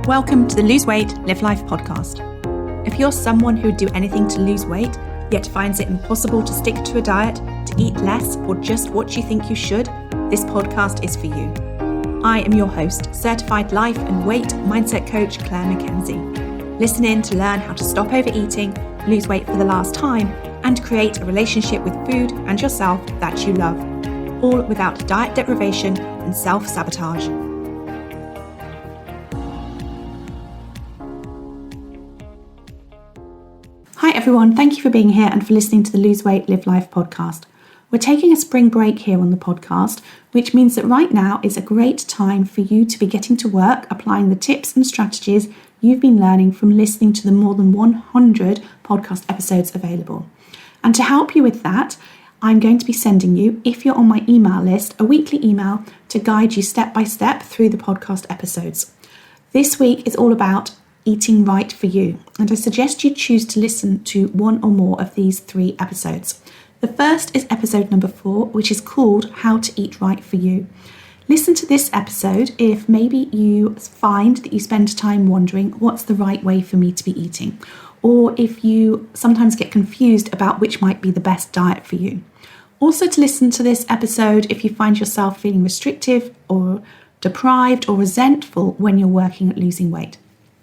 Welcome to the Lose Weight, Live Life podcast. If you're someone who would do anything to lose weight, yet finds it impossible to stick to a diet, to eat less, or just what you think you should, this podcast is for you. I am your host, certified life and weight mindset coach Claire McKenzie. Listen in to learn how to stop overeating, lose weight for the last time, and create a relationship with food and yourself that you love, all without diet deprivation and self-sabotage. Hi everyone, thank you for being here and for listening to the Lose Weight, Live Life podcast. We're taking a spring break here on the podcast, which means that right now is a great time for you to be getting to work applying the tips and strategies you've been learning from listening to the more than 100 podcast episodes available. And to help you with that, I'm going to be sending you, if you're on my email list, a weekly email to guide you step by step through the podcast episodes. This week is all about eating right for you, and I suggest you choose to listen to one or more of these 3 episodes. The first is episode number 4, which is called How to Eat Right for You. Listen to this episode if maybe you find that you spend time wondering what's the right way for me to be eating, or if you sometimes get confused about which might be the best diet for you. Also to listen to this episode if you find yourself feeling restrictive or deprived or resentful when you're working at losing weight.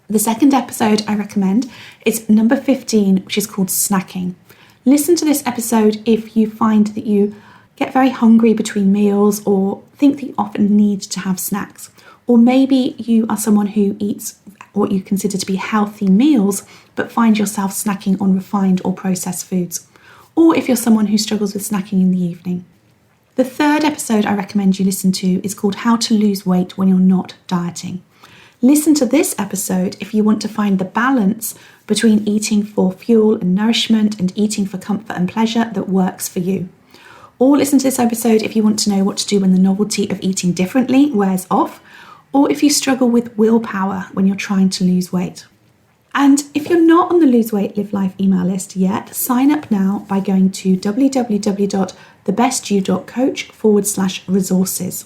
The second episode I recommend is number 15, which is called Snacking. Listen to this episode if you find that you get very hungry between meals or think that you often need to have snacks. Or maybe you are someone who eats what you consider to be healthy meals but find yourself snacking on refined or processed foods. Or if you're someone who struggles with snacking in the evening. The third episode I recommend you listen to is called How to Lose Weight When You're Not Dieting. Listen to this episode if you want to find the balance between eating for fuel and nourishment and eating for comfort and pleasure that works for you. Or listen to this episode if you want to know what to do when the novelty of eating differently wears off, or if you struggle with willpower when you're trying to lose weight. And if you're not on the Lose Weight, Live Life email list yet, sign up now by going to www.thebestyou.coach/resources.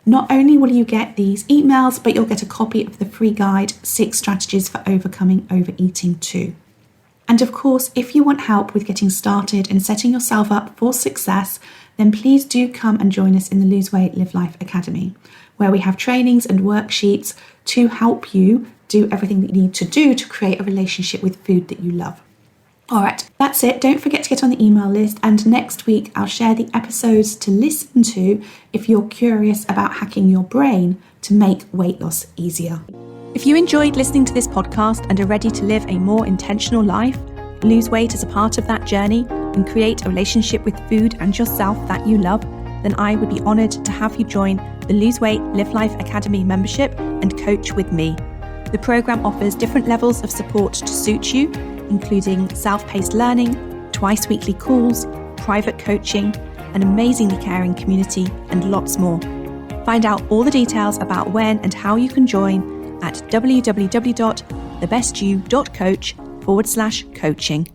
Not only will you get these emails, but you'll get a copy of the free guide, 6 Strategies for Overcoming Overeating too. And of course, if you want help with getting started and setting yourself up for success, then please do come and join us in the Lose Weight, Live Life Academy, where we have trainings and worksheets to help you do everything that you need to do to create a relationship with food that you love. All right, that's it. Don't forget to get on the email list, and next week I'll share the episodes to listen to if you're curious about hacking your brain to make weight loss easier. If you enjoyed listening to this podcast and are ready to live a more intentional life, lose weight as a part of that journey, and create a relationship with food and yourself that you love, then I would be honoured to have you join the Lose Weight, Live Life Academy membership and coach with me. The programme offers different levels of support to suit you, including self-paced learning, twice weekly calls, private coaching, an amazingly caring community, and lots more. Find out all the details about when and how you can join at www.thebestyou.coach/coaching.